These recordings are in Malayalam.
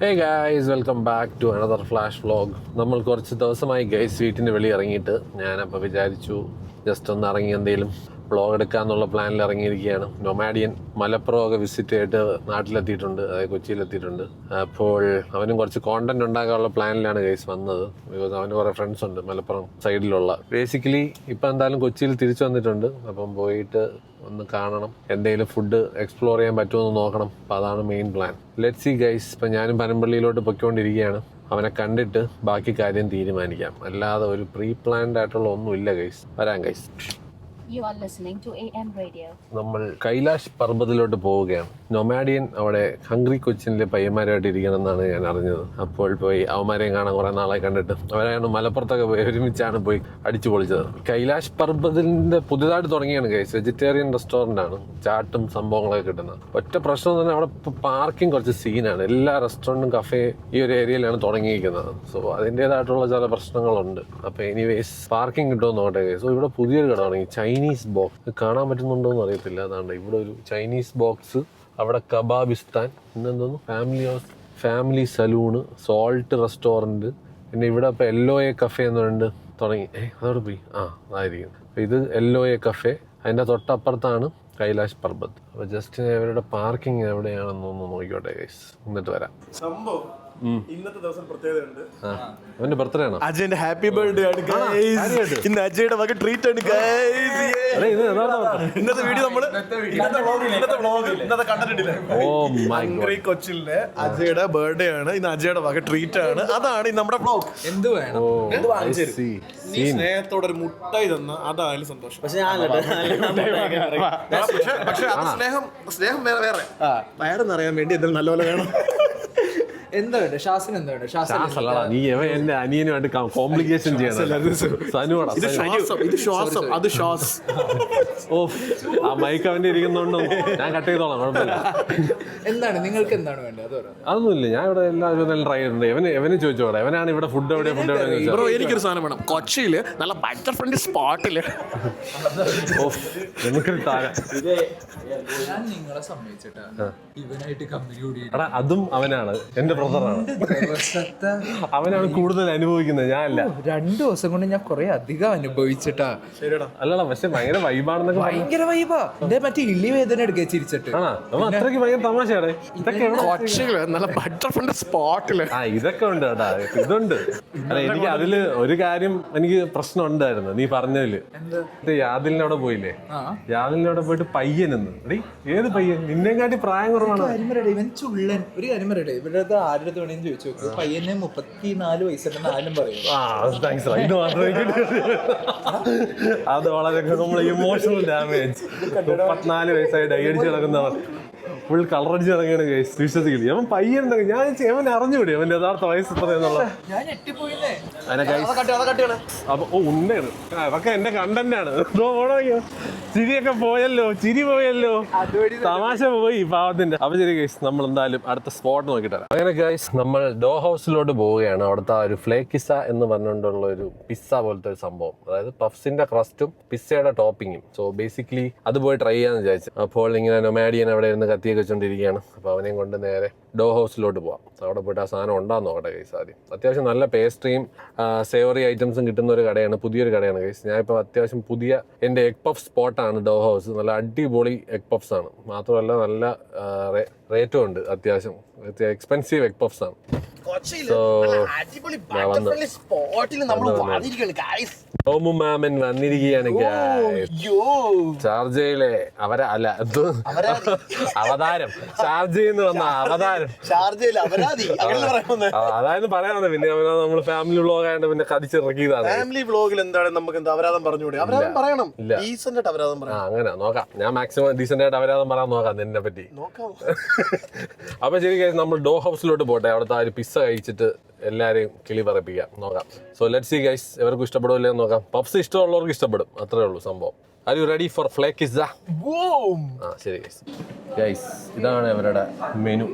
Hey guys, welcome back to another flash vlog. നമ്മൾ കുറച്ച് ദിവസമായി ഗൈസ് വീട്ടിൻ്റെ വെളി ഇറങ്ങിയിട്ട് ഞാനപ്പോൾ വിചാരിച്ചു ജസ്റ്റ് ഒന്ന് ഇറങ്ങി എന്തെങ്കിലും വ്ളോഗ് എടുക്കാമെന്നുള്ള പ്ലാനിൽ ഇറങ്ങിയിരിക്കുകയാണ്. നൊമാഡിയൻ മലപ്പുറം ഒക്കെ വിസിറ്റ് ചെയ്തിട്ട് നാട്ടിലെത്തിയിട്ടുണ്ട്, അതായത് കൊച്ചിയിലെത്തിയിട്ടുണ്ട്. അപ്പോൾ അവനും കുറച്ച് കോണ്ടന്റ് ഉണ്ടാക്കാനുള്ള പ്ലാനിലാണ് ഗൈസ് വന്നത്. ബിക്കോസ് അവന് കുറേ ഫ്രണ്ട്സ് ഉണ്ട് മലപ്പുറം സൈഡിലുള്ള. ബേസിക്കലി ഇപ്പം എന്തായാലും കൊച്ചിയിൽ തിരിച്ചു വന്നിട്ടുണ്ട്. അപ്പം പോയിട്ട് ഒന്ന് കാണണം, എന്തെങ്കിലും ഫുഡ് എക്സ്പ്ലോർ ചെയ്യാൻ പറ്റുമെന്ന് നോക്കണം. അപ്പം അതാണ് main plan. Let's see guys. ഇപ്പം ഞാനും പനമ്പള്ളിയിലോട്ട് പൊയ്ക്കൊണ്ടിരിക്കുകയാണ്. അവനെ കണ്ടിട്ട് ബാക്കി കാര്യം തീരുമാനിക്കാം. അല്ലാതെ ഒരു പ്രീ പ്ലാൻഡ് ആയിട്ടുള്ള ഒന്നുമില്ല ഗൈസ്. വരാം guys. You are listening to AM Radio. നമ്മൾ കൈലാഷ് പർവ്വതത്തിലോട്ട് പോവുകയാണ്. നൊമാഡിയൻ അവിടെ ഹംഗ്രി കൊച്ചിനിലെ പയ്യന്മാരായിട്ട് ഇരിക്കണം എന്നാണ് ഞാൻ അറിഞ്ഞത്. അപ്പോൾ പോയി അവന്മാരെയും കാണാൻ കുറേ നാളായി കണ്ടിട്ട്. അവരാണ് മലപ്പുറത്തൊക്കെ പോയി ഒരുമിച്ചാണ് പോയി അടിച്ചു പൊളിച്ചത്. കൈലാഷ് പർവ്വതത്തിൻ്റെ പുതുതായിട്ട് തുടങ്ങിയാണ് ഗൈസ്. വെജിറ്റേറിയൻ റെസ്റ്റോറൻ്റ് ആണ്, ചാട്ടും സംഭവങ്ങളൊക്കെ കിട്ടുന്നത്. ഒറ്റ പ്രശ്നം തന്നെ അവിടെ ഇപ്പോൾ പാർക്കിംഗ് കുറച്ച് സീനാണ്. എല്ലാ റെസ്റ്റോറൻറ്റും കഫേ ഈ ഒരു ഏരിയയിലാണ് തുടങ്ങിയിരിക്കുന്നത്. സോ അതിൻ്റേതായിട്ടുള്ള ചില പ്രശ്നങ്ങളുണ്ട്. അപ്പോൾ എനിവേസ് പാർക്കിംഗ് കിട്ടുമെന്ന് നോക്കട്ടെ ഗൈസ്. സോ ഇവിടെ പുതിയൊരു കട തുടങ്ങി, ചൈനീസ് ബോക്സ്. കാണാൻ പറ്റുന്നുണ്ടോ എന്ന് അറിയത്തില്ല. അതാണ്ട് ഇവിടെ ഒരു ചൈനീസ് ബോക്സ്, അവിടെ കബാബിസ്ഥാൻ, പിന്നെന്തോന്നു ഫാമിലി സലൂണ്, സോൾട്ട് റെസ്റ്റോറൻറ്റ്, പിന്നെ ഇവിടെ ഇപ്പോൾ LOA കഫേ എന്ന് പറഞ്ഞിട്ട് തുടങ്ങി. അതോടെ പോയി അതായിരിക്കും. അപ്പോൾ ഇത് LOA കഫേ, അതിൻ്റെ തൊട്ടപ്പുറത്താണ് കൈലാഷ് പർവ്വത്. അപ്പോൾ ജസ്റ്റ് അവരുടെ പാർക്കിംഗ് എവിടെയാണെന്ന് ഒന്ന് നോക്കിക്കോട്ടെ ഗൈസ്, എന്നിട്ട് വരാം. സംഭവം ഇന്നത്തെ ദിവസം പ്രത്യേകതയുണ്ട്. അവന്റെ ബർത്ത് ഡേ ആണോ? അജയന്റെ ഹാപ്പി ബർത്ത്ഡേ ആണ് ഗൈസ്. ഇന്ന് അജയുടെ വക ട്രീറ്റ് ആണ് ഗൈസ്. ഇന്നത്തെ വീഡിയോ നമ്മള് ഇന്നത്തെ കണ്ടിട്ടില്ലേ? ഹംഗ്രി കൊച്ചിലെ അജയുടെ ബർത്ത്ഡേ ആണ് ഇന്ന്. അജയുടെ വക ട്രീറ്റ് ആണ്. അതാണ് ഇന്ന് നമ്മുടെ വ്ലോഗ്. എന്ത് വേണം എന്ത് വാങ്ങിച്ചു നീ സ്നേഹത്തോടെ ഒരു മുട്ടായി തന്ന അതായാലും സന്തോഷം. പക്ഷെ അത് സ്നേഹം വേറെ വയറെന്നറിയാൻ വേണ്ടി എന്തെങ്കിലും നല്ലപോലെ വേണം. എന്താ വേണ്ട ഷാസിന് എന്താ വേണ്ട? നീ എന്റെ അനിയനുമായിട്ട് കോംപ്ലിക്കേഷൻ ചെയ്യണം. ഇത് ശ്വാസം, അത് ശ്വാസം. ഓ, ആ മൈക്ക് അവന്റെ ഇരിക്കുന്നോണ്ടോ ഞാൻ കട്ട് ചെയ്തോളാം, കുഴപ്പമില്ല. എന്താണ് നിങ്ങൾക്ക് എന്താണ് വേണ്ടത്? അത് പറയാം. അതൊന്നുമില്ല, ഞാൻ ഇവിടെ എല്ലാവരും ട്രൈ ചെയ്തിട്ടുണ്ട്. എവന് ചോദിച്ചോടെ, എവനാണ് ഇവിടെ ഫുഡ് എവിടെ ബ്രോ എനിക്കൊരു സാധനം വേണം. കൊച്ചിയില് നല്ല ബഡ്ജറ്റ് ഫ്രണ്ട്ലി സ്പോട്ടില് ഞാൻ നിങ്ങളെ സമ്മതിച്ചിട്ടാ ഇവനായിട്ട് കമ്പനി കൂടി. അതും അവനാണ്, എന്റെ ബ്രദറാണ്. അവനാണ് കൂടുതൽ അനുഭവിക്കുന്നത്, ഞാനല്ല. 2 ദിവസം കൊണ്ട് ഞാൻ കൊറേ അധികം അനുഭവിച്ചിട്ടാ. അല്ലടാ, പക്ഷെ ഭയങ്കര വൈബാണെന്നൊക്കെ. ഭയങ്കര വൈബാ. എന്റെ മറ്റേ ഇള്ളി വേദന എടുക്കുക ചിരിച്ചിട്ട്. അത്രയ്ക്ക് ഭയങ്കര തമാശയാണ്. ഇതൊക്കെ നല്ല ബഡ്ജറ്റ് ഫ്രണ്ട്ലി സ്പോട്ടില് ഇതൊക്കെ ഉണ്ട് കേട്ടാ, ഇതുണ്ട്. അല്ല, എനിക്ക് അതില് ഒരു കാര്യം എനിക്ക് പ്രശ്നം ഉണ്ടായിരുന്നു നീ പറഞ്ഞതില്. യാദിലിനവിടെ പോയില്ലേ? യാദിലിനവിടെ പോയിട്ട് പയ്യനെന്ന്. ഏത് പയ്യൻ? നിന്നെക്കാട്ടി പ്രായം കുറവാണ്. ഇവൻ ചുള്ളൻ. ഒരു കാര്യം പറയട്ടെ, ഇവരുടെ ആരുടെ വേണേന്ന് ചോദിച്ചു നോക്ക്. പയ്യനെ 34 വയസ്സുണ്ടെന്ന് ആരും പറയും. ഇത് മാത്രമേ അത് വളരെ നമ്മളെ ഇമോഷണൽ ഡാമേജ്. 34 വയസ്സായി ഡൈ അടിച്ച് കിടക്കുന്നവർ ഫുൾ കളർ അടിച്ച് ഇറങ്ങിയാണ് ഗൈസ്. വിശ്വസിക്കില്ല. അവൻ പയ്യൻ ഞാൻ അവൻ അറിഞ്ഞുകൂടി അവന്റെ യഥാർത്ഥ വയസ്സ് എത്രയെന്നുള്ള. അപ്പൊ ഉണ്ടേണ് അതൊക്കെ എന്റെ കണ്ടന്റാണ്. ചിരിയൊക്കെ പോയല്ലോ, ചിരി പോയല്ലോ, തമാശ പോയി പാവത്തിന്റെ. അപ്പൊ ശരി ഗൈസ്, നമ്മൾ എന്തായാലും അടുത്ത സ്പോട്ട് നോക്കിട്ട് വരാം. അങ്ങനെ ഗൈസ്, നമ്മൾ ഡോ ഹൗസിലോട്ട് പോവുകയാണ്. അവിടുത്തെ ഒരു ഫ്ലേക്കിസ എന്ന് പറഞ്ഞുകൊണ്ടുള്ള ഒരു പിസ്സ പോലത്തെ ഒരു സംഭവം, അതായത് പഫ്സിന്റെ ക്രസ്റ്റും പിസ്സയുടെ ടോപ്പിങ്ങും. സോ ബേസിക്കലി അത് പോയി ട്രൈ ചെയ്യാന്ന് വിചാരിച്ചു. അപ്പോൾ ഇങ്ങനെ നൊമാഡിയൻ അവിടെ ഇരുന്ന് കത്തിയൊക്കെ വെച്ചോണ്ടിരിക്കുകയാണ്. അപ്പോൾ അവനെയും കൊണ്ട് നേരെ ഡോ ഹൗസിലോട്ട് പോവാം. അവിടെ പോയിട്ട് ആ സാധനം ഉണ്ടാകുന്ന നോക്കട്ടെ ഗൈസ്. ആദ്യം അത്യാവശ്യം നല്ല പേസ്ട്രിയും സേവറി ഐറ്റംസും കിട്ടുന്ന ഒരു കടയാണ്, പുതിയൊരു കടയാണ് ഗൈസ്. ഞാനിപ്പോൾ അത്യാവശ്യം പുതിയ എൻ്റെ എഗ് പഫ് സ്പോട്ടാണ് ഡോ ഹൗസ്. നല്ല അടിപൊളി എഗ് പഫ്സ് ആണ്. മാത്രമല്ല നല്ല റേറ്റും ഉണ്ട്. അത്യാവശ്യം എക്സ്പെൻസീവ് എഗ് പഫ്സ് ആണ്. മാമൻ വന്നിരിക്കുകയാണ്. ഷാർജയിലെ അവതാരം, ഷാർജയിൽ നിന്ന് വന്ന അവതാരം. അതായത് പറയാൻ വന്നത്. പിന്നെ നമ്മള് ഫാമിലി വ്ളോഗ് ആയതുകൊണ്ട് പിന്നെ കടിച്ചിറക്കിയതാണ്. ഫാമിലി വ്ളോഗിൽ എന്താണ് നമുക്ക് എന്താ അപരാധം പറഞ്ഞുകൂടെ? അപരാധം പറയണം. ഡീസന്റ് ആയിട്ട് അപരാധം പറയാം. അങ്ങനെ നോക്കാം. ഞാൻ മാക്സിമം ഡീസന്റ് ആയിട്ട് അപരാധം പറയാൻ നോക്കാം നിന്നെ പറ്റി. അപ്പൊ ശരി, നമ്മൾ ഡോ ഹൗസിലോട്ട് പോട്ടെ. അവിടുത്തെ ആ ഒരു പിസ്സ കഴിച്ചിട്ട് എല്ലാരെയും കിളി പറപ്പിക്കാം, നോക്കാം. സോ ലെറ്റ്സ് സീ ഗൈസ്, എവർക്കും ഇഷ്ടപ്പെടുമല്ലോ എന്ന് നോക്കാം. പഫ്സ് ഇഷ്ടമുള്ളവർക്ക് ഇഷ്ടപ്പെടും, അത്രേ ഉള്ളൂ സംഭവം. Are you ready for flakies? ശരി ഗൈസ്, ഇതാണ് അവരുടെ മെനു.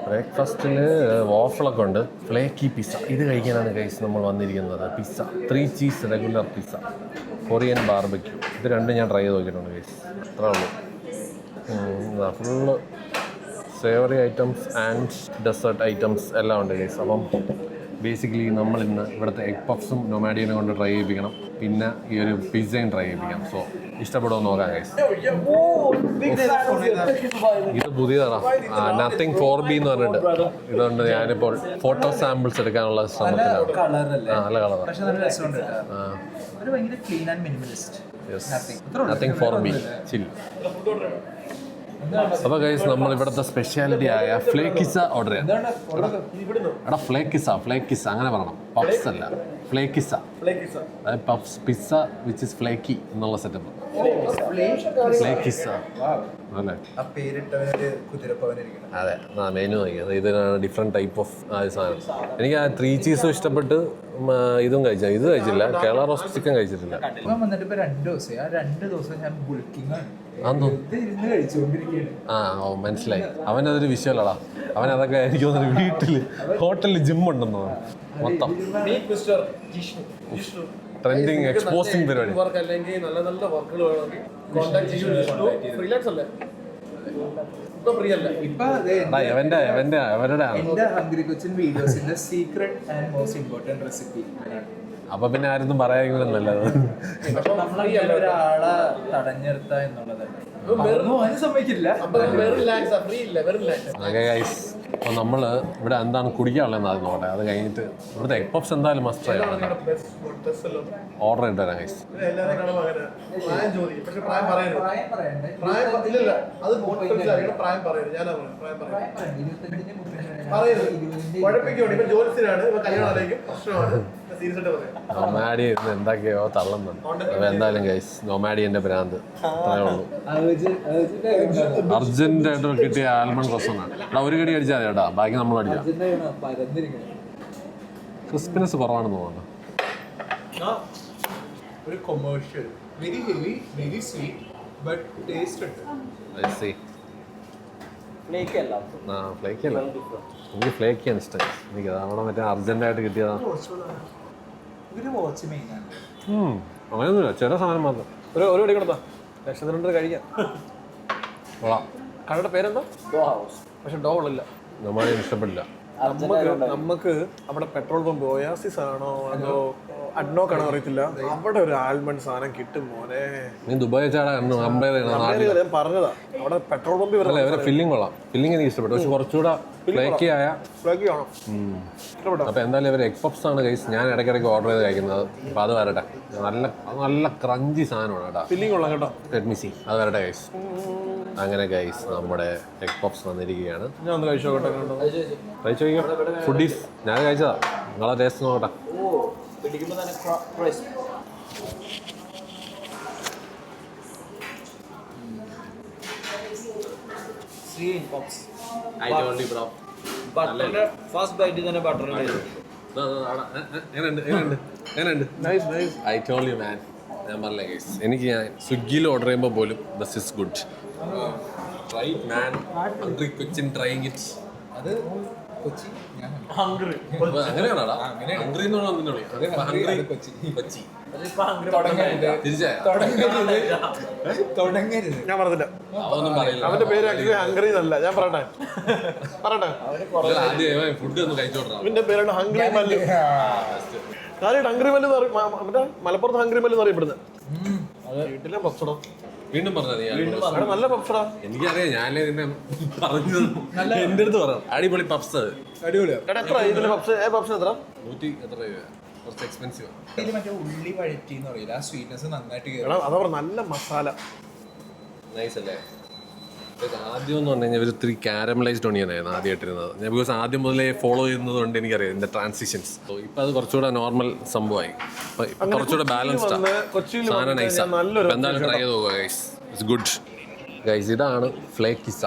ബ്രേക്ക്ഫാസ്റ്റില് വാഫിളൊക്കെ ഉണ്ട്. ഫ്ലേക്കി പിസ്സ ഇത് കഴിക്കാനാണ് ഗൈസ് നമ്മൾ വന്നിരിക്കുന്നത്. Pizza 3 cheese regular pizza, Korean barbecue. ഇത് രണ്ടും ഞാൻ ട്രൈ ചെയ്ത് നോക്കിയിട്ടുണ്ട് ഗൈസ്, അത്രേ ഉള്ളൂ. Full savoury items and dessert items എല്ലാം ഉണ്ട് ഗൈസ്. അപ്പം ബേസിക്കലി നമ്മൾ ഇന്ന് ഇവിടുത്തെ എഗ് പഫ്സും നൊമാഡിയനെ കൊണ്ട് ട്രൈ ചെയ്യിപ്പിക്കണം, പിന്നെ ഈ ഒരു പിസ്സയും ട്രൈ ചെയ്യിപ്പിക്കാം. സോ ഇഷ്ടപ്പെടുമോ നോക്കാം ഗൈസ്. ഇത് പുതിയതാണ്, നത്തിങ് 4B എന്ന് പറഞ്ഞിട്ട്. ഇതുകൊണ്ട് ഞാനിപ്പോൾ ഫോട്ടോ സാമ്പിൾസ് എടുക്കാനുള്ള ശ്രമത്തിലാണ്. നല്ല കളറാണ്. നത്തിങ് 4B ചിൽ. അപ്പോൾ ഗൈസ് നമ്മൾ ഇവിടുത്തെ സ്പെഷ്യാലിറ്റി ആയ ഫ്ലേക്കിസ ഓർഡർ ചെയ്യാം. എടാ ഫ്ലേക്കിസ അങ്ങനെ പറയണം, പഫ്സ് അല്ല, ഫ്ലേക്കിസ. അതായത് puffs pizza which is flaky എന്നുള്ള സെറ്റപ്പ്. ഫ്ലേക്കിസ അല്ലേ? അതെ, മെനു നോക്കിയത് ഇതിനാണ് ഡിഫറെൻറ്റ് ടൈപ്പ് ഓഫ് സാധനം. എനിക്ക് ആ 3 ചീസും ഇഷ്ടപ്പെട്ട്, ഇതും കഴിച്ച. ഇത് കഴിച്ചില്ല, കേരള റോസ്റ്റ് ചിക്കൻ കഴിച്ചിട്ടില്ല. വന്നിട്ട് ഇപ്പൊ 2 ദിവസം, ആ 2 ദിവസം ഞാൻ ബുൾക്കിംഗ് ആണ്. മനസ്സിലായി. അവനതൊരു വിഷ്വലടാ. അവൻ അതൊക്കെ എനിക്ക് തോന്നുന്നു വീട്ടിൽ ഹോട്ടലിൽ ജിം ഉണ്ടെന്നോ മൊത്തം ട്രെൻഡിങ് എക്സ്പോസിംഗ് പരിപാടി. അവരുടെ ഹംഗ്രി കൊച്ചിൻ വീഡിയോസിന്റെ secret and most important recipe. അപ്പൊ പിന്നെ ആരൊന്നും പറയാമെങ്കിലും നല്ലത്. ഒരാളെ തടഞ്ഞെടുത്ത എന്നുള്ളതല്ല, സമ്മതിക്കില്ല. അപ്പോൾ നമ്മൾ ഇവിടെ എന്താണ് കുടിക്കാനുള്ളതെന്ന് ആദ്യം നോക്കട്ടെ. അത് കഴിഞ്ഞിട്ട് ഇവിടുത്തെ എഗ് പഫ്സ് എന്തായാലും മസ്റ്റ് ട്രൈ ചെയ്യണം. ഓർഡർ ഇട്ട് തരാം ഗൈസ്. നൊമാഡി എന്തൊക്കെയോ തള്ളുന്നുണ്ട്. അപ്പോൾ എന്തായാലും ഗൈസ് നൊമാഡിയൻ്റെ ഭ്രാന്ത് അത്രേ ഉള്ളൂ. അർജന്റായിട്ട് കിട്ടിയ ആൽമണ്ട് റസമാണ്. എടാ ഒരു കടി അടിച്ചാൽ മതി കേട്ടോ, ബാക്കി നമ്മൾ അടിക്കാം. ക്രിസ്പിനെസ് കുറവാണെന്ന് തോന്നുന്നു. ഒരു commercial, very heavy, very sweet, but taste ഉണ്ട്. ഫ്ലേക്കി അല്ല, എനിക്ക് ഫ്ലേക്കിയാണ് ഇഷ്ടം. എനിക്ക് അവിടെ മറ്റേ അർജന്റായിട്ട് കിട്ടിയതാണ്. അങ്ങനെയൊന്നുമില്ല, ചില സാധനം മാത്രം. ഒരു കടി കൊടുത്താ ലക്ഷത്തിനുണ്ട് കഴിക്കാം. കടയുടെ പേരെന്താ? ഡോ ഹൗസ്. പക്ഷെ ഡോ ഉള്ളില്ല, നമ്മളെ ഇഷ്ടപ്പെടില്ല. നമുക്ക് അവിടെ പെട്രോൾ പമ്പ് ഒയാസിസ് ആണോ അതോ അഡ്നോക്കാണോ അറിയത്തില്ല, അവിടെ ഒരു ആൽമണ്ട് സാധനം കിട്ടും മോനെ. നീ ദുബായ് ഞാൻ പറഞ്ഞതാ, അവിടെ പെട്രോൾ പമ്പ് ഇവരെ ഫില്ലിംഗ് കൊള്ളാം. ഫില്ലിംഗ് എനിക്ക് ഇഷ്ടപ്പെട്ടു, പക്ഷെ കുറച്ചുകൂടെ ഫ്ലേക്കി ആയ. അപ്പോൾ എന്തായാലും ഇവർ എഗ് പഫ്സ് ആണ് ഗൈസ് ഞാൻ ഇടയ്ക്കിടയ്ക്ക് ഓർഡർ ചെയ്ത് കഴിക്കുന്നത്. അപ്പോൾ അത് വരട്ടെ. നല്ല ക്രഞ്ചി സാധനമാണ് കേട്ടോ. ഫില്ലിംഗ് കൊള്ളാം കേട്ടോ. Let me see. അത് വരട്ടെ ഗൈസ്. അങ്ങനെ ഗൈസ് നമ്മുടെ എഗ് പഫ്സ് വന്നിരിക്കുകയാണ്. ഞാൻ ഒന്ന് കഴിച്ചു നോക്കട്ടെ. കഴിച്ചു നോക്കിയോ ഫുഡീസ്? ഞാൻ കഴിച്ചതാ, നിങ്ങളെ ടേസ്റ്റ് നോക്കട്ടെ. ഫസ്റ്റ് ബൈറ്റ് തന്നെ butter I told you man. ഞാൻ പറഞ്ഞില്ലേ ഗൈസ്, എനിക്ക് ഞാൻ സ്വിഗ്ഗിയിൽ ഓർഡർ ചെയ്യുമ്പോൾ പോലും this is good. Try man, hungry Cochin trying it. അത് കൊച്ചി അങ്ങനെയാണോടാ? ഹംഗ്രി എന്ന് പറഞ്ഞാൽ കൊച്ചി. തുടങ്ങരുത്. ഞാൻ പറഞ്ഞില്ല, അതൊന്നും പറയില്ല. അവന്റെ പേര് ഹംഗ്രി എന്നല്ല. ഞാൻ പറയട്ടെ ആദ്യം ഫുഡ് ഒന്ന് കഴിച്ചോട്ടാ. അവന്റെ പേരാണ് ഹംഗ്രി മല്ലു. കാര്യം ഹംഗ്രി മല്ലു മറ്റേ മലപ്പുറത്ത് ഹംഗ്രി മല്ലു എന്ന് അറിയപ്പെടുന്നത്. വീട്ടിലെ പപ്സടാ. വീണ്ടും പറഞ്ഞത് നല്ല പപ്സടാ. എനിക്കറിയാം, ഞാനേ നിന്നെ പറഞ്ഞത് എന്റെ അടുത്ത് പറയാം. അടിപൊളി പപ്സ്. അടിപൊളിയാണ്. എത്ര ഇതിന്റെ പപ്സ്? പപ്സിന് എത്ര? 100 എത്ര രൂപ? കുറച്ച് എക്സ്പെൻസീവ്. മറ്റേ ഉള്ളി വഴറ്റി എന്ന് പറയില്ല, ആ സ്വീറ്റ്നെസ് നന്നായിട്ട് അതാ നല്ല മസാല. നൈസ് അല്ലേ? ആദ്യം എന്ന് പറഞ്ഞു കഴിഞ്ഞാൽ ഒരു ഇത്തിരി കാരമലൈസ്ഡ് ഓണിയനായിരുന്നു ആദ്യമായിട്ടിരുന്നത്. ഞാൻ ബിക്കോസ് ആദ്യം മുതലേ ഫോളോ ചെയ്യുന്നത് കൊണ്ട് എനിക്കറിയാം ഇതിന്റെ ട്രാൻസിഷൻസ്. ഇപ്പം അത് കുറച്ചുകൂടെ നോർമൽ സംഭവമായി, കുറച്ചുകൂടെ ബാലൻസ്ഡ് സാധനം. നൈസാണ്. എന്തായാലും ട്രൈ ചെയ്ത് നോക്കുക ഗൈസ്, ഇറ്റ്സ് ഗുഡ് ഗൈസ്. ഇതാണ് ഫ്ലേക്കിസ.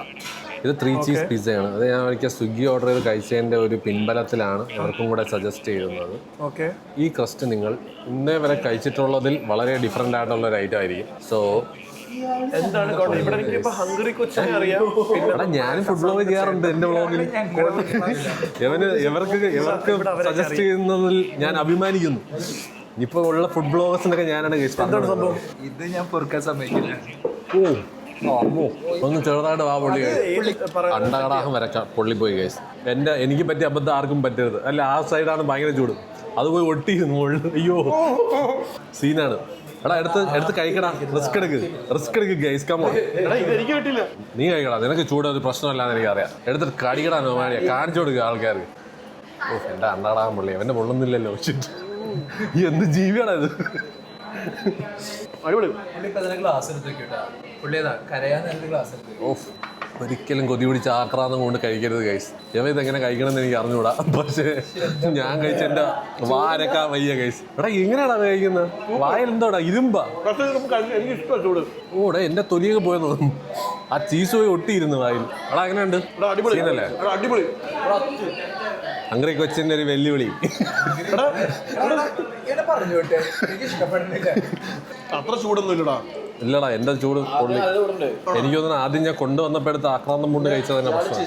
ഇത് 3 ചീസ് പിസ്സയാണ്. അത് ഞാൻ ഒരിക്കൽ സ്വിഗ്ഗി ഓർഡർ ചെയ്ത് കഴിച്ചതിൻ്റെ ഒരു പിൻബലത്തിലാണ് അവർക്കും കൂടെ സജസ്റ്റ് ചെയ്യുന്നത്. ഓക്കെ, ഈ ക്രസ്റ്റ് നിങ്ങൾ ഇന്നേ വരെ കഴിച്ചിട്ടുള്ളതിൽ വളരെ ഡിഫറെൻ്റ് ആയിട്ടുള്ള ഒരു ഐറ്റം ആയിരിക്കും. സോ എന്താണ് ഇവിടെ എനിക്ക് ഹംഗ്രി കൊച്ചിനെ അറിയാം. ഞാനും ഫുഡ് വ്ളോഗ് ചെയ്യാറുണ്ട് എന്റെ വ്ളോഗിൽ. ഇവർക്ക് സജസ്റ്റ് ചെയ്യുന്നതിൽ ഞാൻ അഭിമാനിക്കുന്നു. ഇപ്പൊ ഉള്ള ഫുഡ് ബ്ലോഗേഴ്സിനൊക്കെ ഞാനാണ് സംഭവം. ഇത് ഞാൻ പൊറുക്കാൻ സമ്മതിക്കില്ല. ഓ ഒന്ന് ചെറുതായിട്ട് വാ പൊള്ളി അണ്ടകടാഹം വരക്കാം പൊള്ളിപ്പോയി ഗൈസ്. എനിക്ക് പറ്റിയ അബദ്ധം ആർക്കും പറ്റരുത്. അല്ല, ആ സൈഡാണ് ഭയങ്കര ചൂട്, അത് പോയി ഒട്ടിയിരുന്നു മുകളിൽ. അയ്യോ സീനാണ്. എടാ എടുത്ത് കഴിക്കടാ, റിസ്ക് എടുക്ക് ഗൈസ്. കമോ നീ കഴിക്കടാ, നിനക്ക് ചൂട് ഒരു പ്രശ്നമല്ലാന്ന് എനിക്കറിയാം. എടുത്തിട്ട് കടിക്കടാ നോമാടിയ, കാണിച്ചു കൊടുക്കുക ആൾക്കാർക്ക്. ഓ എന്റെ അണ്ടകടാഹം പൊള്ളി, അവന്റെ പൊള്ളുന്നില്ലല്ലോ. എന്ത് ജീവിയാടാ ഇത്. ഒരിക്കലും കൊതി പിടിച്ച് ആക്രാന്തം കൊണ്ട് കഴിക്കരുത് ഗൈസ്. ഇവ ഇതെങ്ങനെ കഴിക്കണമെന്ന് എനിക്ക് അറിഞ്ഞൂടാ, പക്ഷേ ഞാൻ കഴിച്ച എന്റെ വാരക്കാ വയ്യ ഗൈസ്. എടാ എങ്ങനെയാടാ അത് കഴിക്കുന്നത്? വായിൽ എന്തോടാ ഇരുമ്പാ? ഓടെ എന്റെ തൊലിയൊക്കെ പോയെന്ന് തോന്നുന്നു. ആ ചീസ് പോയി ഒട്ടിയിരുന്നു വായിൽ. എടാ എങ്ങനെയുണ്ട്? സീനല്ലേ? ഹംഗ്രി കൊച്ചിന്റെ ഒരു വെല്ലുവിളി. അത്ര ചൂടൊന്നും ഇല്ലടാ. ഇല്ലടാ, എന്റെ ചൂട് പൊള്ളി. എനിക്ക് തോന്നുന്നു ആദ്യം ഞാൻ കൊണ്ടുവന്നപ്പോഴത്തെ ആക്രാന്തം കൊണ്ട് കഴിച്ചത് തന്നെ പ്രശ്നം.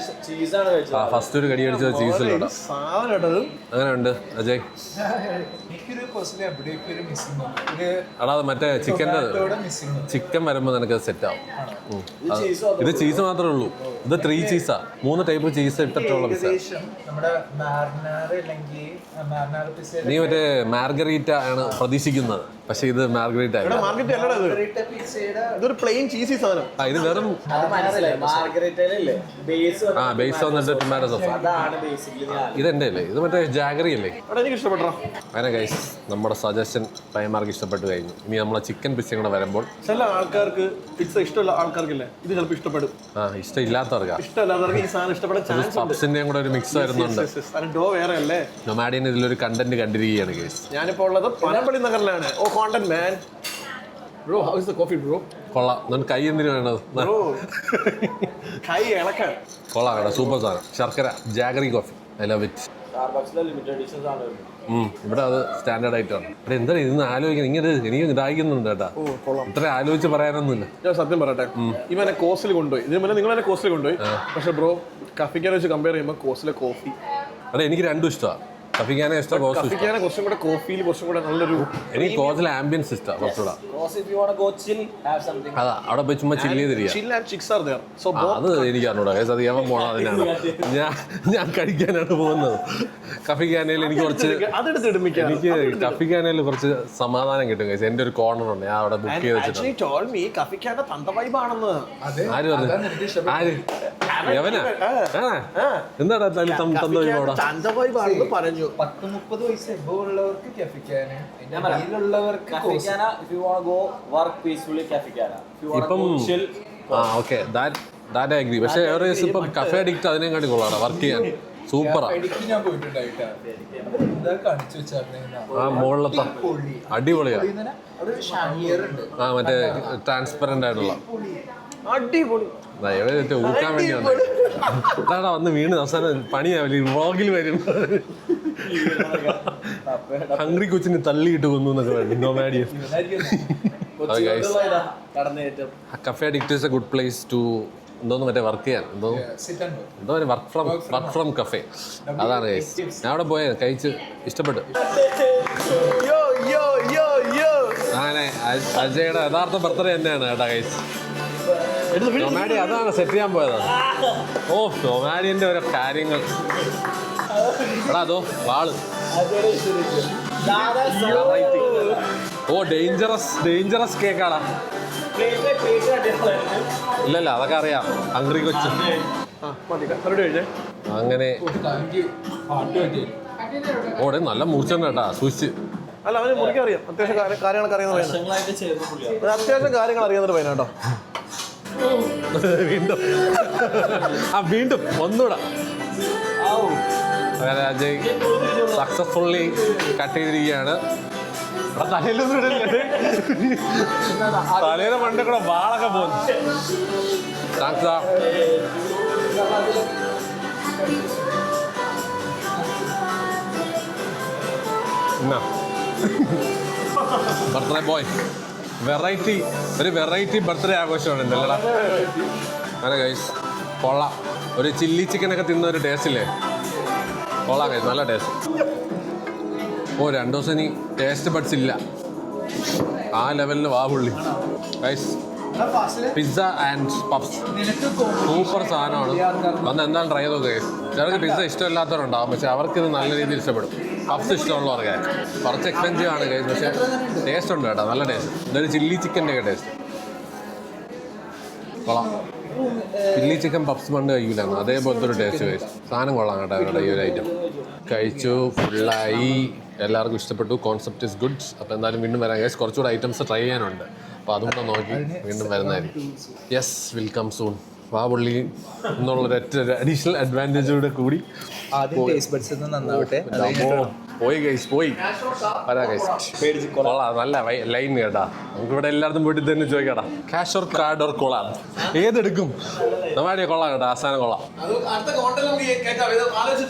ഫസ്റ്റ് ഒരു കടി അടിച്ചത് ചീസിലൂടെ. അങ്ങനെ ഉണ്ട് അജയ്. എടാ അത് മറ്റേ ചിക്കൻ വരുമ്പോ നിനക്ക് സെറ്റ് ആവും. ഇത് ചീസ് മാത്രമേ ഉള്ളൂ. ഇത് 3 ചീസാ, 3 ടൈപ്പ് ചീസ് ഇട്ടിട്ടുള്ള പിസ്സ. നീ മറ്റേ മാർഗരീറ്റ ആണ് പ്രതീക്ഷിക്കുന്നത്, പക്ഷെ ഇത് മാർഗരീറ്റ അല്ല. ഇതൊരു പ്ലെയിൻ ചീസി സാധനം. ഇത് വെറും ബേസ് വന്നിട്ട് ടൊമാറ്റോ സോസ്. ഇതെന്റെ അല്ലേ, ഇത് മറ്റേ ജാഗറി അല്ലേ? എനിക്ക് ഇഷ്ടപ്പെട്ടോ. അങ്ങനെ ഗൈസ്, നമ്മുടെ സജഷൻ പയ്യന്മാർക്ക് ഇഷ്ടപ്പെട്ട് കഴിഞ്ഞു. ഇനി നമ്മളെ ചിക്കൻ പിസ്സയും കൂടെ വരുമ്പോൾ ചില ആൾക്കാർക്ക് പിസ്സ ഇഷ്ടമുള്ള ആൾക്കാർക്കില്ലേ ഇത് ചിലപ്പോൾ ഇഷ്ടപ്പെടും. ഇഷ്ടമില്ലാത്തവർക്ക് ഈ സാധനം ഇഷ്ടപ്പെടാൻ ചാൻസ് ഉണ്ട്. പപ്സിന്റെയും കൂടെ ഒരു മിക്സ് വരുന്നുണ്ട്. ഡോ വേറെ അല്ലേ? നൊമാഡിയൻ ഇതിലൊരു കണ്ടന്റ് കണ്ടിരിക്കുകയാണ് ഗൈസ്. ഞാനിപ്പോ ഉള്ളത് പനമ്പള്ളി നഗറിലാണ്. Oh content man. Bro how is the coffee bro? കൊള്ളാം. ഞാൻ കൈ എന്തിനു വേണ്ടത്? കൈ ഇളക്കാൻ കൊള്ളാം കേട്ടോ, സൂപ്പർ സാധനം. ശർക്കര jaggery coffee, I love it. ഇവിടെ അത് സ്റ്റാൻഡേർഡ് ആയിട്ടാണ്. ഇവിടെ എന്താണ് ഇന്ന് ആലോചിക്കുന്നത്? ഇങ്ങനെ എനിക്ക് ഇതായിക്കുന്നുണ്ട് കേട്ടാ. ഇത്ര ആലോചിച്ച് പറയാനൊന്നുമില്ല. ഞാൻ സത്യം പറയട്ടെ, ഇവനെ കോസ്റ്റിൽ കൊണ്ടുപോയി. ഇതിന് മുന്നേ നിങ്ങൾ എന്നെ കോസ്റ്റിൽ കൊണ്ടുപോയി. പക്ഷെ ബ്രോ കഫിക്കാനെ വെച്ച് കമ്പയർ ചെയ്യുമ്പോൾ കോസ്റ്റിലെ കോഫി എനിക്ക് രണ്ടും ഇഷ്ടമാണ്. കഫിക്കാനെ ഇഷ്ടം, കഫിക്കാനെ കുറച്ചും കൂടെ കോഫിയിൽ കുറച്ചും കൂടെ നല്ലൊരു. എനിക്ക് കോസിലെ ആംബിയൻസ് ഇഷ്ടം കുറച്ചുകൂടെ. അതാ അവിടെ പോയി ചുമ്മാ ചില്ല് ചെയ്തിരിക്കുക. അത് എനിക്ക് അറിഞ്ഞൂടാ. അത് ഞാൻ പോണ അതിനാണ്. ഞാൻ കഴിക്കാനാണ് പോകുന്നത്. കഫിക്കാനയിൽ എനിക്ക് കുറച്ച് കഫിക്കാനയിൽ കുറച്ച് സമാധാനം കിട്ടും. എന്റെ ഒരു കോർണർ ഉണ്ട്, ഞാൻ അവിടെ ബുക്ക് ചെയ്ത് വെച്ചിട്ടുണ്ട്. ആര് പറഞ്ഞു? ആര്? യവനാ? എന്താടാ പറഞ്ഞു 10-30 വയസ്സ് ഉള്ളവർക്ക് കഫിക്കാന്, ഇപ്പം ഓക്കെ ദാറ്റ് ഐ അഗ്രി. പക്ഷേ ഇപ്പം കഫേ അഡിക്റ്റ് അതിനെയും കാട്ടി കൊള്ളാണ് വർക്ക് ചെയ്യാൻ. സൂപ്പറാ. ഞാൻ പോയിട്ടുണ്ടായിട്ടാ. ആ മുകളിലത്തെ അടിപൊളിയാ. മറ്റേ ട്രാൻസ്പെറന്റ് ആയിട്ടുള്ള അടിപൊളി. ഊക്കാൻ വേണ്ടി അതാടാ വന്ന് വീണ് അവസാനം പണിയാവില്ല. വ്ളോഗിൽ വരും ഹംഗ്രി കൊച്ചിന് തള്ളിയിട്ട് കൊന്നു എന്നൊക്കെ വേണം. Nomadian. Cafe addict is a good place to എന്തോന്ന് മറ്റേ വർക്ക് ചെയ്യാൻ. എന്തോ വർക്ക് ഫ്രം കഫേ. അതാണ് ഗൈസ്. ഞാൻ അവിടെ പോയത് കഴിച്ച് ഇഷ്ടപ്പെട്ടു. അങ്ങനെ അജയുടെ യഥാർത്ഥ ബർത്ത്ഡേ തന്നെയാണ് കേട്ടാ ഗൈസ്. നൊമാഡി അതാണ് സെറ്റ് ചെയ്യാൻ പോയത്. ഓ നൊമാഡിയന്റെ ഓരോ കാര്യങ്ങൾ. എടാ അതോ വാള്. ഓ ഡേഞ്ചറസ് കേക്കാടാ. ഇല്ലല്ല അതൊക്കെ അറിയാം. ഹംഗ്രി കൊച്ച്. അങ്ങനെ ഓടെ നല്ല മൂർച്ചയുണ്ട് കേട്ടാ, സൂക്ഷിച്ച്. അല്ല അവന് മുറിക്കാൻ അറിയാം. അത്യാവശ്യം കാര്യങ്ങളൊക്കെ അറിയുന്ന പയ്യനാട്ടോ. വീണ്ടും ഒന്നുകൂടെ. അങ്ങനെ അജയ് സക്സസ്ഫുള്ളി കട്ട് ചെയ്തിരിക്കുകയാണ്. തലയിലെ മണ്ടേ കൂടെ വാളൊക്കെ പോകുന്നു. ബർത്ത്ഡേ ബോയ് ഒരു വെറൈറ്റി ബർത്ത്ഡേ ആഘോഷമാണ് ഇന്നല്ലടാ. അങ്ങനെ ഗൈസ് കൊള്ളാം. ഒരു ചില്ലി ചിക്കനൊക്കെ തിന്ന ഒരു ടേസ്റ്റ് ഇല്ലേ? കൊള്ളാം ഗൈസ്, നല്ല ടേസ്റ്റ്. 2 ദിവസം ഇനി ടേസ്റ്റ് ബഡ്സ് ഇല്ല, ആ ലെവലിൽ വാ പുള്ളി. Guys pizza and puffs super സാധനമാണ്. വന്ന് എന്തായാലും ട്രൈ ചെയ്ത് നോക്കുക. ചിലർക്ക് പിസ്സ ഇഷ്ടമില്ലാത്തവരുണ്ടാവും, പക്ഷെ അവർക്ക് ഇത് നല്ല രീതിയിൽ ഇഷ്ടപ്പെടും. പഫ്സ് ഇഷ്ടമുള്ളവർക്ക് കുറച്ച് എക്സ്പെൻസീവ് ആണ് ഗൈസ്, പക്ഷേ ടേസ്റ്റ് ഉണ്ട് കേട്ടോ, നല്ല ടേസ്റ്റ്. ഇതൊരു ചില്ലി ചിക്കൻ്റെ ഒക്കെ ടേസ്റ്റ് കൊള്ളാം. ചില്ലി ചിക്കൻ പഫ്സ് പണ്ട് കഴിക്കില്ലായിരുന്നു, അതേപോലത്തെ ഒരു ടേസ്റ്റ് കഴിച്ചു. സാധനം കൊള്ളാം കേട്ടോ അവരുടെ ഈ ഒരു ഐറ്റം. കഴിച്ചു, ഫുള്ളായി, എല്ലാവർക്കും ഇഷ്ടപ്പെട്ടു. Concept is good. അപ്പോൾ എന്തായാലും വീണ്ടും വരാം ഗൈസ്. കുറച്ചുകൂടെ ഐറ്റംസ് ട്രൈ ചെയ്യാനുണ്ട്, അപ്പോൾ അതുകൂടെ നോക്കി വീണ്ടും വരുന്നതായിരിക്കും. Yes, welcome soon. വാപുള്ളി എന്നുള്ളൊരൊറ്റ അഡീഷണൽ അഡ്വാൻറ്റേജോടെ കൂടി പോയി ഗൈസ്, പോയി വരാ ഗൈസ്. കൊള്ളാം, നല്ല ലൈൻ കേട്ടാ. നമുക്കിവിടെ എല്ലായിടത്തും പോയിട്ട് തന്നെ ചോദിക്കടാ, ക്യാഷ് ഓർ കാർഡ് ഓർ കൊള്ളാം, ഏതെടുക്കും? നമ്മുടെ കൊള്ളാം കേട്ടോ, ആസാനം കൊള്ളാം.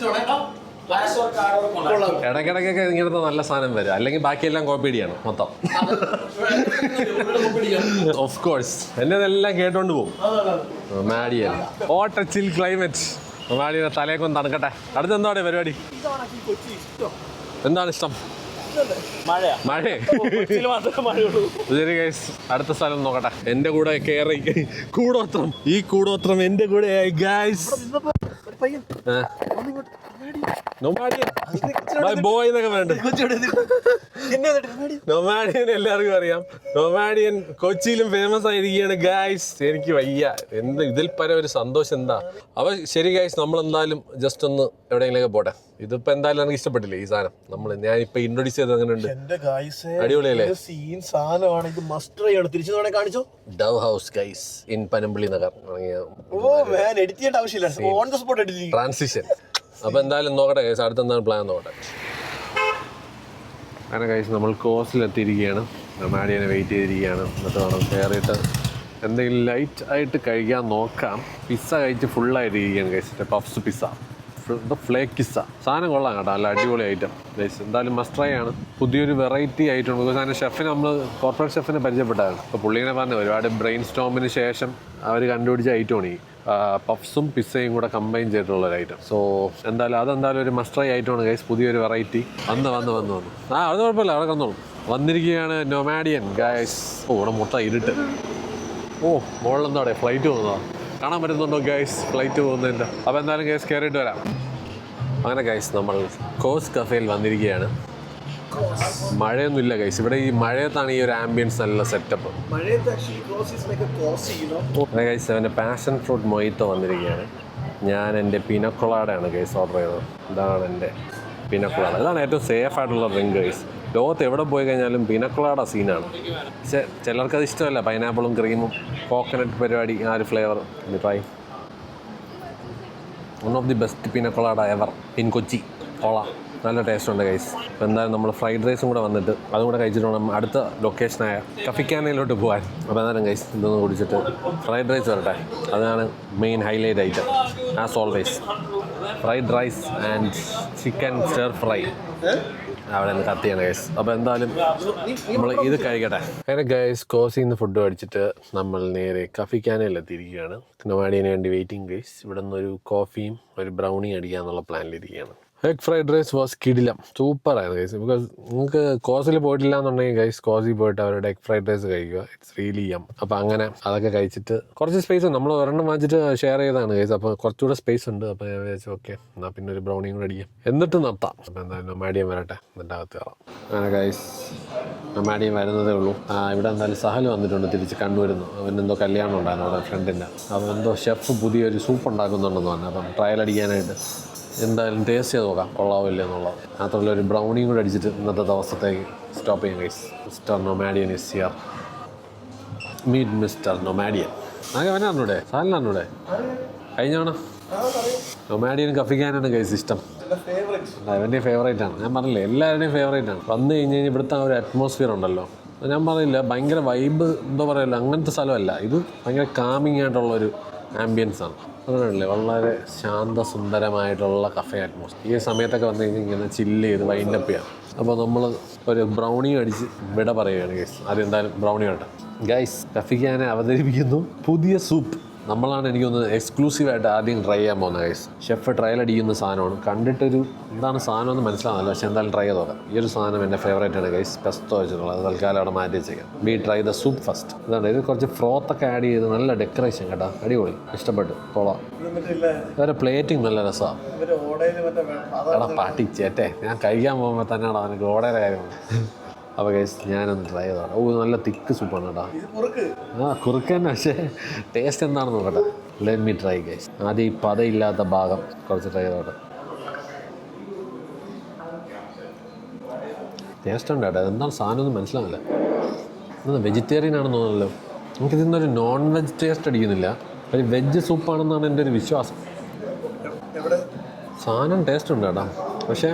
ഇടയ്ക്കിടയ്ക്കൊക്കെ ഇങ്ങനത്തെ നല്ല സാധനം വരും, അല്ലെങ്കിൽ ബാക്കിയെല്ലാം കോപ്പിടിയാണ് മൊത്തം. ഓഫ് കോഴ്സ് എന്നെ ഇതെല്ലാം കേട്ടോണ്ട് പോകും. മാഡിയൻ ഓ ടച്ചിൽ ക്ലൈമറ്റ്. മാഡിയുടെ തലയൊക്കെ തണുക്കട്ടെ. അടുത്ത് എന്താണ് പരിപാടി? എന്താണ് ഇഷ്ടം? മഴ. ശരി ഗൈസ്, അടുത്ത സ്ഥലം നോക്കട്ടെ. എന്റെ കൂടെ കയറി കൂടോത്രം, ഈ കൂടോത്രം എന്റെ കൂടെ ഗൈസ്. ബോയ് എന്നൊക്കെ വേണ്ട. നൊമാഡിയൻ എല്ലാവർക്കും അറിയാം. നൊമാഡിയൻ കൊച്ചിയിലും ഫേമസ് ആയിരിക്കുകയാണ് ഗൈസ്. എനിക്ക് വയ്യ, എന്ത് ഇതിൽ പരം ഒരു സന്തോഷം എന്താ. അപ്പൊ ശരി ഗൈസ്, നമ്മൾ എന്തായാലും ജസ്റ്റ് ഒന്ന് എവിടെയെങ്കിലൊക്കെ പോട്ടെ. ഇതിപ്പോ എന്തായാലും എനിക്ക് ഇഷ്ടപ്പെട്ടില്ലേ ഈ സാധനം? ഞാനിപ്പോ ഇൻട്രൊഡ്യൂസ് ചെയ്തത് അങ്ങനെ അടിപൊളിയല്ലേ? Dove house guys in Panampilly Nagar. Transition. അപ്പൊ എന്തായാലും നോക്കട്ടെ ഗൈസ്, അടുത്ത എന്താണ് പ്ലാൻ നോക്കട്ടെ. അങ്ങനെ ഗൈസ്, നമ്മൾ കോസിലെത്തിയിരിക്കുകയാണ്. മാഡിയനെ വെയിറ്റ് ചെയ്തിരിക്കുകയാണ്. എന്നിട്ട് വേണം കയറിയിട്ട് എന്തെങ്കിലും ലൈറ്റ് ആയിട്ട് കഴിക്കാൻ നോക്കാം. പിസ്സ കഴിച്ച് ഫുള്ളായിട്ടിരിക്കുകയാണ് guys. Puffs pizza, flake pizza. സാധനം കൊള്ളാം കേട്ടോ, നല്ല അടിപൊളി ഐറ്റം ഗൈസ്. എന്തായാലും മസ്റ്റ് ട്രൈ ആണ്. പുതിയൊരു വെറൈറ്റി ഐറ്റം ഉണ്ട്. ബിക്കോസ് അതിൻ്റെ ഷെഫിനെ നമ്മൾ കോർപ്പറേറ്റ് ഷെഫിനെ പരിചയപ്പെട്ടായിരുന്നു. അപ്പോൾ പുള്ളിനെ പറഞ്ഞു ഒരുപാട് ബ്രെയിൻ സ്റ്റോമിന് ശേഷം അവർ കണ്ടുപിടിച്ച ഐറ്റമാണ് ഈ പഫ്സും പിസ്സയും കൂടെ കമ്പൈൻ ചെയ്തിട്ടുള്ളൊരു ഐറ്റം. സോ അതെന്തായാലും ഒരു മസ്റ്റ് ട്രൈ ഐറ്റമാണ് ഗൈസ്. പുതിയൊരു വെറൈറ്റി. വന്ന് അത് കുഴപ്പമില്ല, അവിടെ കന്നോളൂ. വന്നിരിക്കുകയാണ് നൊമാഡിയൻ ഗൈസ്. ഇവിടെ മൊട്ട ഇരുട്ട്. മുകളിലെന്താ അവിടെ ഫ്ലൈറ്റ് പോകുന്നതാണ്, കാണാൻ പറ്റുന്നുണ്ടോ ഗൈസ് ഫ്ലൈറ്റ് പോകുന്നതിൻ്റെ? അപ്പോൾ എന്തായാലും ഗൈസ് കയറിയിട്ട് വരാം. അങ്ങനെ ഗൈസ്, നമ്മൾ കോസ് കഫേയിൽ വന്നിരിക്കുകയാണ്. മഴയൊന്നുമില്ല ഗൈസ്, ഇവിടെ ഈ മഴയത്താണ് ഈ ഒരു ആംബിയൻസ് നല്ല സെറ്റപ്പ്. ഗൈസ്, അവൻ്റെ പാഷൻ ഫ്രൂട്ട് മൊയ്ത്തോ വന്നിരിക്കുകയാണ്. ഞാൻ എൻ്റെ പിനക്കൊളാഡയാണ് ഗൈസ് ഓർഡർ ചെയ്തത്. ഇതാണ് എൻ്റെ പിനക്കൊളാഡ. ഇതാണ് ഏറ്റവും സേഫ് ആയിട്ടുള്ള ഡ്രിങ്ക് ഗൈസ്. ലോകത്ത് എവിടെ പോയി കഴിഞ്ഞാലും പിനക്കൊളാഡ സീനാണ്. പക്ഷേ ചിലർക്കത് ഇഷ്ടമല്ല, പൈനാപ്പിളും ക്രീമും കോക്കനട്ട് പരിപാടി, ആ ഒരു flavour. Try one of the best pina colada ever in Kochi. കൊള്ളാം, നല്ല ടേസ്റ്റ് ഉണ്ട് ഗൈസ്. അപ്പോൾ എന്തായാലും നമ്മൾ ഫ്രൈഡ് റൈസും കൂടെ വന്നിട്ട് അതും കൂടെ കഴിച്ചിട്ട് വേണം അടുത്ത ലൊക്കേഷനായ കഫിക്കാനയിലോട്ട് പോകാൻ. അപ്പോൾ എന്തായാലും ഗൈസ്, ഇതൊന്ന് കുടിച്ചിട്ട് ഫ്രൈഡ് റൈസ് വരട്ടെ. അതാണ് main highlight item. As always fried rice and chicken stir fry അവിടെ നിന്ന് കത്തിയാണ് ഗൈസ്. അപ്പോൾ എന്തായാലും നമ്മൾ ഇത് കഴിക്കട്ടെ. അങ്ങനെ ഗൈസ്, കോസിൽ നിന്ന് ഫുഡ് കഴിച്ചിട്ട് നമ്മൾ നേരെ കഫിക്കാനയിലെത്തിയിരിക്കുകയാണ്. നൊമാഡിയന് വേണ്ടി വെയിറ്റിംഗ് ഗൈസ്. ഇവിടെ നിന്നൊരു കോഫിയും ഒരു ബ്രൗണിയും അടിക്കാന്നുള്ള പ്ലാനിലിരിക്കുകയാണ്. എഗ് ഫ്രൈഡ് റൈസ് വാസ് കിടിലം, സൂപ്പറായിരുന്നു ഗൈസ്. ബിക്കോസ് നിങ്ങൾക്ക് കോസിൽ പോയിട്ടില്ല എന്നുണ്ടെങ്കിൽ ഗൈസ്, കോസിൽ പോയിട്ട് അവരുടെ എഗ് ഫ്രൈഡ് റൈസ് കഴിക്കുക. ഇറ്റ്സ് റിയലി യം. അപ്പോൾ അങ്ങനെ അതൊക്കെ കഴിച്ചിട്ട് കുറച്ച് സ്പേസ് ഉണ്ട്. നമ്മൾ ഒരെണ്ണം വാങ്ങിച്ചിട്ട് ഷെയർ ചെയ്താണ് ഗൈസ്. അപ്പോൾ കുറച്ചുകൂടെ സ്പേസ് ഉണ്ട്. അപ്പോൾ ഞാൻ വിചാരിച്ചു ഓക്കെ, എന്നാൽ പിന്നെ ഒരു ബ്രൗണിയും കൂടെ അടിക്കാം, എന്നിട്ട് നിർത്താം. അപ്പോൾ എന്തായാലും നൊമാഡിയൻ വരട്ടെ, എന്നിട്ട് അകത്ത് കയറാം. അങ്ങനെ ഗൈസ്, നൊമാഡിയൻ വരുന്നതേ ഉള്ളൂ. ഇവിടെ എന്തായാലും സഹൽ വന്നിട്ടുണ്ട്, തിരിച്ച് കണ്ടുവരുന്നു. അവനെന്തോ കല്യാണം ഉണ്ടായിരുന്നു അവിടെ ഫ്രണ്ടിൻ്റെ. അപ്പോൾ എന്തോ ഷെഫ് പുതിയൊരു സൂപ്പ് ഉണ്ടാക്കുന്നുണ്ടെന്ന് പറഞ്ഞു. അപ്പം ട്രയൽ അടിക്കാനായിട്ട് എന്തായാലും ടേസ്റ്റ് ചെയ്ത് നോക്കാം കൊള്ളാവില്ല എന്നുള്ളത്. മാത്രമല്ല ഒരു ബ്രൗണിയും കൂടെ അടിച്ചിട്ട് ഇന്നത്തെ ദിവസത്തേക്ക് സ്റ്റോപ്പ് ചെയ്യാം guys. Mister Nomadian is here. Meet mister Nomadian. ആകെ അവനാണൂടെ, സാലിനാണൂടെ കഴിഞ്ഞാണ്. നൊമാഡിയൻ കഫിക്കാനാണ് ഗൈസ് ഇഷ്ടം. അവൻ്റെ ഫേവറേറ്റ് ആണ്. ഞാൻ പറഞ്ഞില്ലേ, എല്ലാവരുടെയും ഫേവറേറ്റ് ആണ്. വന്നു കഴിഞ്ഞ് കഴിഞ്ഞാൽ ഇവിടുത്തെ ആ ഒരു അറ്റ്മോസ്ഫിയർ ഉണ്ടല്ലോ, ഞാൻ പറയില്ല ഭയങ്കര വൈബ് എന്തോ പറയല്ലോ, അങ്ങനത്തെ സ്ഥലമല്ല ഇത്. ഭയങ്കര കാമിങ് ആയിട്ടുള്ളൊരു ആംബിയൻസ് ആണ്. അങ്ങനെയല്ലേ, വളരെ ശാന്തസുന്ദരമായിട്ടുള്ള കഫേ അറ്റ്മോസ്ഫിയർ. ഈ സമയത്തൊക്കെ വന്നു കഴിഞ്ഞാൽ ഇങ്ങനെ ചില്ല് ചെയ്ത് വൈൻഡപ്പ് ചെയ്യാം. അപ്പോൾ നമ്മൾ ഒരു ബ്രൗണി അടിച്ച് വിട പറയുകയാണ് ഗൈസ്. ആദ്യം എന്തായാലും ബ്രൗണി വേണ്ട ഗൈസ്. കഫിക്കാനെ അവതരിപ്പിക്കുന്നു പുതിയ സൂപ്പ്. നമ്മളാണ് എനിക്കൊന്ന് എക്സ്ക്ലൂസീവായിട്ട് ആദ്യം ട്രൈ ചെയ്യാൻ പോകുന്നത് ഗൈസ്. ഷെഫ് ട്രയൽ അടിക്കുന്ന സാധനമാണ്. കണ്ടിട്ടൊരു എന്താണ് സാധനം എന്ന് മനസ്സിലാവുന്നില്ല, പക്ഷേ എന്തായാലും ട്രൈ ചെയ്ത് നോക്കാം. ഈ ഒരു സാധനം എൻ്റെ ഫേവറേറ്റ് ആണ് ഗൈസ്, പെസ്തോ വെച്ചിട്ടുള്ളത്. അത് തൽക്കാലം അവിടെ മാറ്റി വെച്ചേക്കാം. We try the soup first. ഇതാണ് ഇത് കുറച്ച് ഫ്രോത്തൊക്കെ ആഡ് ചെയ്ത് നല്ല ഡെക്കറേഷൻ കേട്ടോ, അടിപൊളി, ഇഷ്ടപ്പെട്ടു, കൊള്ളാം. വേറെ പ്ലേറ്റിംഗ് നല്ല രസമാണ്. എടാ പാട്ടി ചേട്ടേ, ഞാൻ കഴിക്കാൻ പോകുമ്പോൾ തന്നെയാണോ എനിക്ക് ഓടയുടെ കാര്യമാണ്. അപ്പോൾ ഗൈസ് ഞാനൊന്ന് ട്രൈ ചെയ്തോട്ടെ. ഓ നല്ല തിക്ക് സൂപ്പാണ് കേട്ടോ. ആ കുറുക്ക് തന്നെ, പക്ഷേ ടേസ്റ്റ് എന്താണെന്ന് നോക്കട്ടെ. Let me try guys. ആദ്യം ഈ പതയില്ലാത്ത ഭാഗം കുറച്ച് ട്രൈ ചെയ്തോട്ടെ. ടേസ്റ്റ് ഉണ്ട് കേട്ടോ. എന്താണ് സാധനം ഒന്നും മനസ്സിലാവില്ല. ഇന്ന് വെജിറ്റേറിയൻ ആണെന്ന് തോന്നുന്നല്ലോ. നമുക്കിതിന്നൊരു നോൺ വെജ് ടേസ്റ്റ് അടിക്കുന്നില്ല, ഒരു വെജ് സൂപ്പാണെന്നാണ് എൻ്റെ ഒരു വിശ്വാസം. സാധനം ടേസ്റ്റ് ഉണ്ട് കേട്ടോ, പക്ഷേ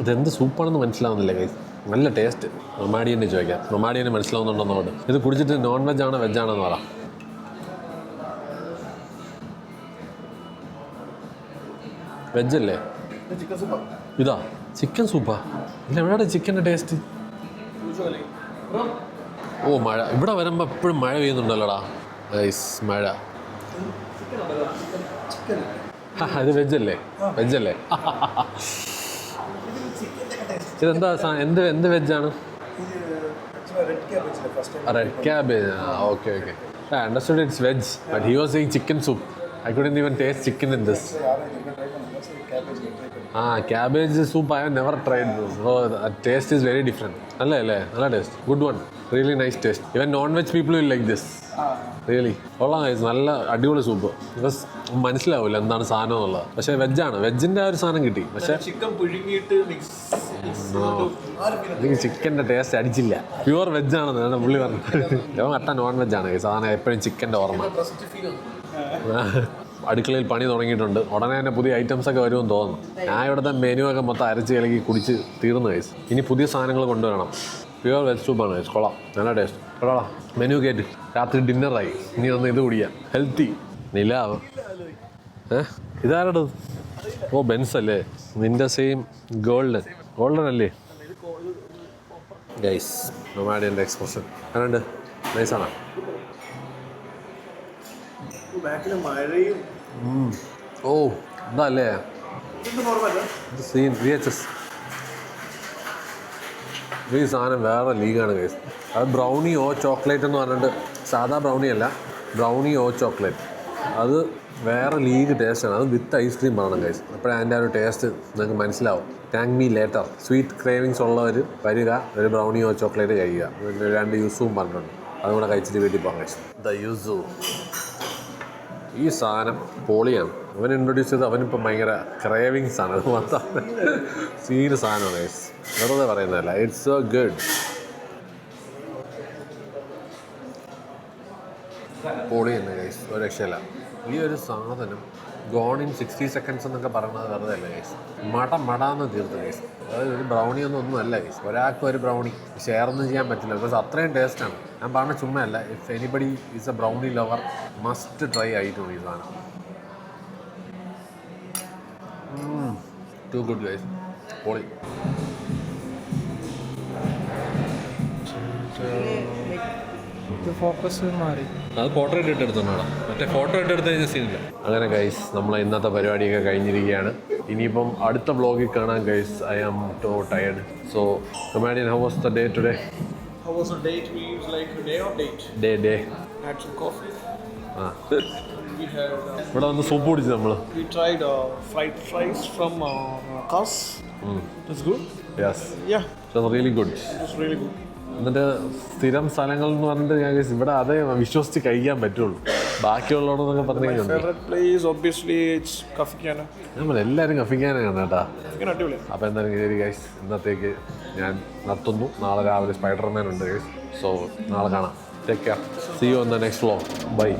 ഇതെന്ത് സൂപ്പാണെന്ന് മനസ്സിലാവുന്നില്ല ഗൈസ്. നല്ല ടേസ്റ്റ്. നൊമാഡിയനെ ചോദിക്കാം, നൊമാഡിയനെ മനസ്സിലാവുന്നുണ്ടോന്നോട്. ഇത് കുടിച്ചിട്ട് നോൺ വെജ് ആണോ വെജ് ആണോ എന്ന് പറ. വെജല്ലേ ഇതാ? ചിക്കൻ സൂപ്പാ? ഇല്ല, എവിടെയാണ് ചിക്കൻ്റെ ടേസ്റ്റ്? ഓ മഴ, ഇവിടെ വരുമ്പോൾ എപ്പോഴും മഴ പെയ്യുന്നുണ്ടല്ലോടാ ഗൈസ്, മഴ. ഇത് വെജല്ലേ? വെജല്ലേ? ഇതെന്താ എന്ത് വെജാണ്? Red cabbage. Okay okay, I understood it's veg, but he was saying chicken soup. I couldn't even taste chicken in this. Cabbage soup I have never tried. So the taste is very different. Nalla taste. Good one. Really nice taste. Even non-veg people will like this. Really കൊള്ളാം. നല്ല അടിപൊളി സൂപ്പ്. ബിക്കോസ് മനസ്സിലാവില്ല എന്താണ് സാധനം എന്നുള്ളത്, പക്ഷേ വെജാണ്. വെജിൻ്റെ ആ ഒരു സാധനം കിട്ടി, പക്ഷേ എനിക്ക് ചിക്കൻ്റെ ടേസ്റ്റ് അടിച്ചില്ല. പ്യുവർ വെജാണെന്ന് പുള്ളി പറഞ്ഞു. ഇവൻ കട്ട നോൺ വെജാണ്. ഈ സാധനം എപ്പോഴും ചിക്കൻ്റെ ഓർമ്മ. അടുക്കളയിൽ പണി തുടങ്ങിയിട്ടുണ്ട്. ഉടനെ തന്നെ പുതിയ ഐറ്റംസ് ഒക്കെ വരുമെന്ന് തോന്നുന്നു. ഞാൻ ഇവിടുത്തെ മെനു ഒക്കെ മൊത്തം അരച്ച് കലക്കി കുടിച്ച് തീർന്നു കഴിച്ചു. ഇനി പുതിയ സാധനങ്ങൾ കൊണ്ടുവരണം. പ്യുവർ വെജ് സൂപ്പാണ് കഴിച്ചു. കൊള്ളാം, നല്ല ടേസ്റ്റ്. കൊള്ളാം. മെനു കേട്ട് രാത്രി ഡിന്നറായി. ഇനി ഒന്ന് ഇത് കുടിക്കാം. ഹെൽത്തി നിലാവ്. ഇതാരടത്? ഓ ബെൻസ് അല്ലേ? നിൻ്റെ സെയിം ഗോൾഡൻ അല്ലേ ഗൈസ്? നൊമാഡിയൻ്റെ എക്സ്പ്രഷൻ അതുകൊണ്ട് നൈസാണോ? ഓ എന്താ അല്ലേ സീൻ VHS. ഈ സാധനം വേറെ ലീഗാണ് ഗൈസ്. അത് ബ്രൗണി ഓ ചോക്ലേറ്റ് എന്ന് പറഞ്ഞിട്ട്, സാധാ ബ്രൗണി അല്ല, ബ്രൗണി ഓ ചോക്ലേറ്റ്. അത് വേറെ ലീഗ് ടേസ്റ്റാണ്. അത് വിത്ത് ഐസ്ക്രീം പറയണം ഗൈസ്, അപ്പോഴേ അതിൻ്റെ ആ ഒരു ടേസ്റ്റ് നിങ്ങൾക്ക് മനസ്സിലാവും. Thank me later. Sweet cravings ഉള്ളവർ വരിക, ഒരു ബ്രൗണി ഓ ചോക്ലേറ്റ് കഴിക്കുക. 2 യൂസും പറഞ്ഞിട്ടുണ്ട്, അതുകൂടെ കഴിച്ചിട്ട് വീട്ടിൽ പോകാം ഗൈസ്. ദ യൂസു ഈ സാധനം പൊളിയാണ്. അവൻ ഇൻട്രൊഡ്യൂസ് ചെയ്ത് അവനിപ്പം ഭയങ്കര ക്രേവിങ്സ് ആണ്. അത് മൊത്തം സീന് സാധനമാണ് ഗൈസ്, വെറുതെ പറയുന്നതല്ല. It's so good. പൊളി തന്നെ ഗൈസ്, ഒരു രക്ഷയില്ല. ഈ ഒരു സാധനം ഗോൺ ഇൻ 60 seconds എന്നൊക്കെ പറയുന്നത് വെറുതെ അല്ല ഗൈസ്. മടാന്ന് തീർത്ത് ഗൈസ്. അതായത് ഒരു ബ്രൗണി ഒന്നും അല്ല ഗൈസ്. ഒരാൾക്ക് ഒരു ബ്രൗണി ഷെയർ ഒന്നും ചെയ്യാൻ പറ്റില്ല, ബിക്കോസ് അത്രയും ടേസ്റ്റാണ്. ഞാൻ പറഞ്ഞ ചുമ്മാ അല്ല. If anybody is A brownie lover must try ആയിട്ടുണ്ട് ഈ സാധനം. ടു ഗുഡ് ഗൈസ്, പൊളി. ഫോക്കസ് മാറി. അത് പോർട്രേറ്റ് ഇട്ടെടുത്തോണ്ടാണ്, മറ്റേ ഫോട്ടോ ഇട്ടെടുത്ത് കഴിഞ്ഞ സീനില്ല. അങ്ങനെ ഗൈസ് നമ്മളെ ഇന്നത്തെ പരിപാടിയൊക്കെ കഴിഞ്ഞിരിക്കുകയാണ്. ഇനിയിപ്പം അടുത്ത വ്ളോഗിൽ കാണാം guys. I am too tired. So Comedian, how was the day today? How was the day? We use like day or date? Day. Had some coffee. We had. ഇവിടെ വന്ന് സൂപ്പ് കുടിച്ചു നമ്മൾ. We tried fried fries from Kas. That's good. Yes. Yeah. So really good. It was really good. എന്നിട്ട് സ്ഥിരം സ്ഥലങ്ങൾ എന്ന് പറഞ്ഞിട്ട് ഞാൻ ഇവിടെ അതേ വിശ്വസിച്ച് കഴിക്കാൻ പറ്റുള്ളൂ. ബാക്കിയുള്ളവരെന്നൊക്കെ പറഞ്ഞു കഴിഞ്ഞാൽ favorite place obviously it's Kafikana. നമ്മളെല്ലാവരും കഫിക്കാനാണ് കേട്ടാ. Kafikana അടിപൊളി. അപ്പോൾ എന്തായാലും ശരി ഗൈസ്, ഇന്നത്തേക്ക് ഞാൻ നിർത്തുന്നു. നാളെ രാവിലെ സ്പൈഡർമാൻ ഉണ്ട് ഗൈസ്. സോ നാളെ കാണാം. Take care. See you on the next vlog. By.